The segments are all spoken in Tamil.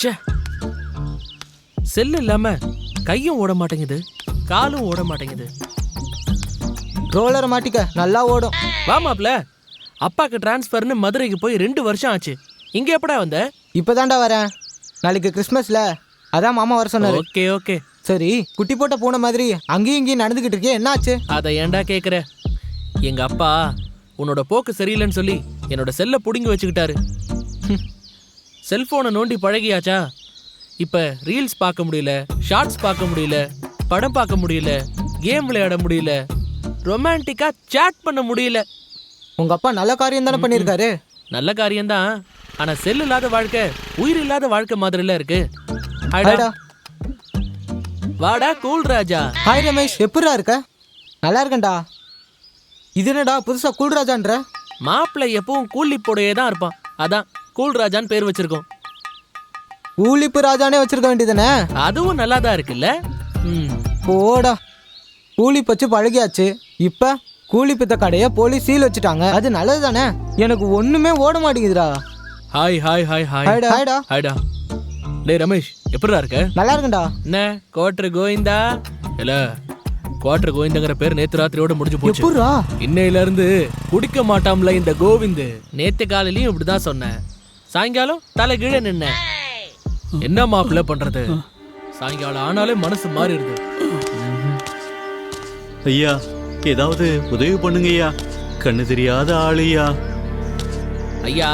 ச்சே, செல்லு இல்லாம கையும் ஓட மாட்டேங்குது, காலும் ஓட மாட்டேங்குது. ரோலரை மாட்டிக்க, நல்லா ஓடும். வா மாப்ள, அப்பாக்கு டிரான்ஸ்ஃபர்னு மதுரைக்கு போய் 2 வருஷம் ஆச்சு. இங்க எப்படா வந்த? இப்பதான்டா வரேன். நாளைக்கு கிறிஸ்மஸ்ல, அதான் மாமா வர சொன்னாரு. Okay okay. சரி, குட்டி போட்ட பூனை மாதிரி அங்கேயும் இங்கேயும் நடந்துகிட்டு இருக்கே, என்ன ஆச்சு? அதை ஏன்டா கேக்குற? எங்க அப்பா உன்னோட போக்கு சரியில்லைன்னு சொல்லி என்னோட செல்ல புடுங்கி வச்சுக்கிட்டாரு. செல்போனை நோண்டி பழகியாச்சா, இப்ப ரீல்ஸ் பார்க்க முடியல, ஷார்ட்ஸ் பார்க்க முடியல, படம் பார்க்க முடியல, கேம் விளையாட முடியல, ரொமான்டிக்கா சேட் பண்ண முடியல. உங்க அப்பா நல்ல காரியம் தானே பண்ணிருக்காரு. நல்ல காரியம்தான், ஆனா செல் இல்லாத வாழ்க்கை உயிர் இல்லாத வாழ்க்கை மாதிரில இருக்கு. ஹாய்டா. வாடா கூல் ராஜா. ஹாய் ரமேஷ், எப்படிடா இருக்க? நல்லா இருக்கேன்டா. இது என்னடா புதுசா கூல் ராஜான்ற? மாப்பிள்ளை எப்பவும் கூலிப்போடையே தான் இருப்பான், அதான் கூல் ராஜான்னு பேர் வச்சிருக்கோம். ஊலிப்பு ராஜானே வச்சிருக்க வேண்டியதானே? அதுவும் நல்லா தான் இருக்குல்ல. போடா, கூலி பச்சு பழகியாச்சு. இப்ப கூலி பித்த கடைய போலீஸ் சீல் வச்சுட்டாங்க, அது நல்லது தானே? எனக்கு ஒண்ணுமே ஓட மாட்டேங்குதுடா. Hi hi hi hi. ஹாய்டா ஹாய்டா. ஹாய்டா. டேய் ரமேஷ், எப்படிடா இருக்க? நல்லா இருக்கேன்டா. என்ன குவார்டர் கோவிந்தா? இல்ல, குவார்டர் கோவிந்தங்கிற பேர் நேத்து ராத்திரியோட முடிஞ்சு போச்சு. எப்படிடா? இன்னையில இருந்து குடிக்க மாட்டாம்ல இந்த கோவிந்த். நேத்து காலையிலயும் இப்படிதான் சொன்னேன், சாயங்காலம் தலை கீழே நின்ன. என்ன மாப்பிள்ள பண்றது, சாயங்காலம் ஆனாலே மனசு மாறிடுது. ஐயா, ஏதாவது உதவி பண்ணுங்க ஐயா, கண்ணு தெரியாத ஆளுயா. ஐயா,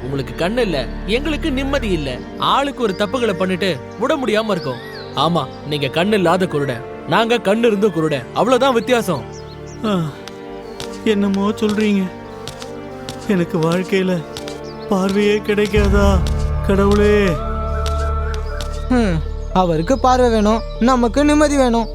உங்களுக்கு கண்ணு இல்ல, எங்களுக்கு நிம்மதி இல்ல. ஆளுக்கு ஒரு தப்புகளை பண்ணிட்டு விட முடியாம இருக்கோம். ஆமா, நீங்க கண்ணு இல்லாத குருட, நாங்க கண்ணு இருந்து குருட, அவ்வளவுதான் வித்தியாசம். என்னமோ சொல்றீங்க, எனக்கு வாழ்க்கையில பார்வையே கிடைக்காதா கடவுளே? அவருக்கு பார்வை வேணும், நமக்கு நிம்மதி வேணும்.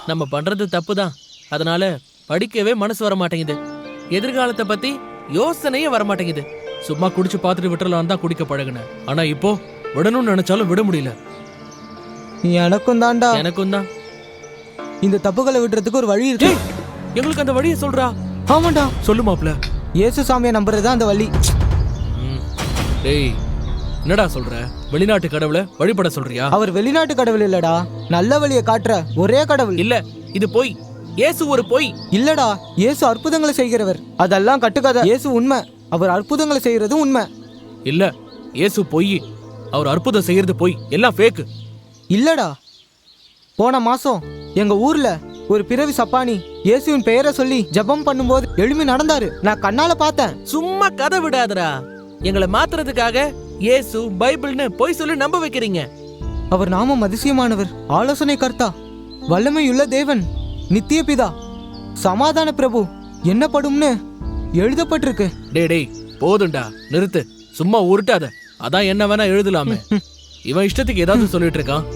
நம்ம பண்றது தப்புதான், அதனால படிக்கவே மனசு வர மாட்டேங்குது. எதிர்காலத்தை பத்தி யோசனையே வர மாட்டேங்குது. சும்மா குடிச்சு பார்த்துட்டு விட்டுறலாம் தான் குடிக்க பழகுனேன், ஆனா இப்போ விடணும்னு நினைச்சாலும் விட முடியல. எனக்கும் தான்டா. எனக்கும் தான். இந்த தப்புகளை விடுறதுக்கு ஒரு வழி இருக்கு. எங்களுக்கு அந்த வழியை சொல்றா. ஆமாண்டா, சொல்லு மாப்ள. இயேசு சாமியை நம்புறதுதான் அந்த வழி. டேய், என்னடா சொல்ற? வெளிநாட்டு கடவுளை வழிபட சொல்றியா? அவர் வெளிநாட்டு கடவுள் இல்லடா, நல்ல வழியை காட்டுற ஒரே கடவுள். இல்ல, இது பொய். இயேசு ஒரு பொய். இல்லடா, இயேசு அற்புதங்களை செய்கிறவர், அதெல்லாம் கட்டுக்கதை. இயேசு உண்மை, அவர் அற்புதங்களை செய்யறது உண்மை. இல்ல, இயேசு பொய், அவர் அற்புதம் செய்யறது பொய், எல்லாம் ஃபேக். இல்லடா, போன மாசம் எங்க ஊர்ல ஒரு பிறவி சப்பானி இயேசுவின் பெயரை சொல்லி ஜெபம் பண்ணும்போது எழுப்பி நடந்தாரு, நான் கண்ணால பார்த்தேன். சும்மா கதை விடாதடா. எங்களை மாத்துறதுக்காக இயேசு பைபிள்னு பொய் சொல்லி நம்ப வைக்கிறீங்க. அவர் நாமம் அதிசயமானவர், ஆலோசனை கர்த்தா, வல்லமையுள்ள தேவன், நித்திய பிதா, சமாதான பிரபு என்னப்படும்னு எழுதப்பட்டிருக்கு. டேய் போதுண்டா, நிறுத்து. சும்மா உருட்டாத, அதான் என்ன வேணா எழுதலாமே. இவன் இஷ்டத்துக்கு ஏதாவது சொல்லிட்டு இருக்கான்.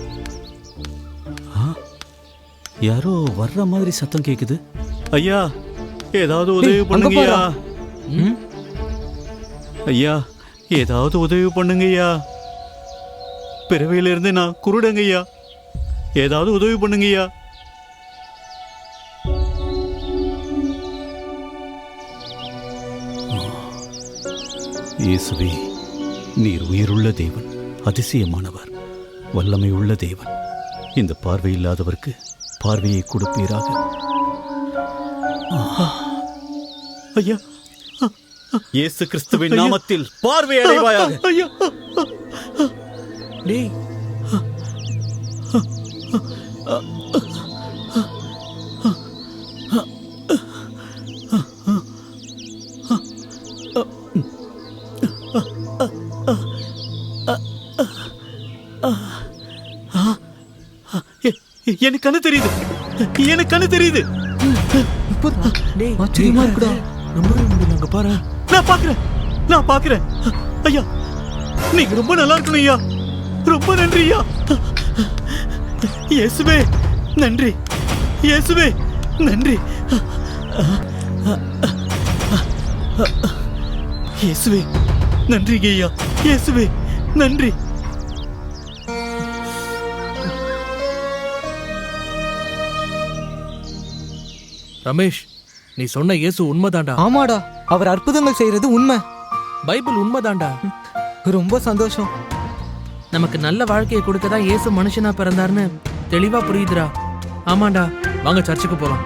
யாரோ வர்ற மாதிரி சத்தம் கேக்குது. ஐயா, ஏதாவது உதவி பண்ணுங்கய்யா. ஐயா, ஏதாவது உதவி பண்ணுங்கய்யா. பிறவையிலிருந்து நான் குருடங்கய்யா, ஏதாவது உதவி பண்ணுங்கய்யா. இயேசுவே, நீர் உயிருள்ள தேவன், அதிசயமானவர், வல்லமை உள்ள தேவன். இந்த பார்வை இல்லாதவருக்கு பார்வையை கொடுப்பீராக. ஐயா, இயேசு கிறிஸ்துவின் நாமத்தில் பார்வை அடைவாயாக. ஐயா, டேய், எனக்கு கண்ணு தெரியுது, எனக்கு கண்ணு தெரியுது. ஆச்சரியமா இருக்குடா, நம்பவே முடியல. அங்க பாரு, நான் பாக்குறேன். ஐயா, நீங்க ரொம்ப நல்லா இருக்கணும் ஐயா, ரொம்ப நன்றி ஐயா. இயேசுவே நன்றி, இயேசுவே நன்றி. இயேசுவே நன்றிங்க ஐயா, இயேசுவே நன்றி. ரமேஷ், நீ சொன்ன இயேசு உண்மைதான்டா. ஆமாடா, அவர் அற்புதங்கள் செய்யறது உண்மை. பைபிள் உண்மைதான்டா. ரொம்ப சந்தோஷம். நமக்கு நல்ல வாழ்க்கையை கொடுக்க தான் இயேசு மனுஷனா பிறந்தாருன்னு தெளிவா புரியுதுடா. ஆமாண்டா, வாங்க சர்ச்சுக்கு போலாம்.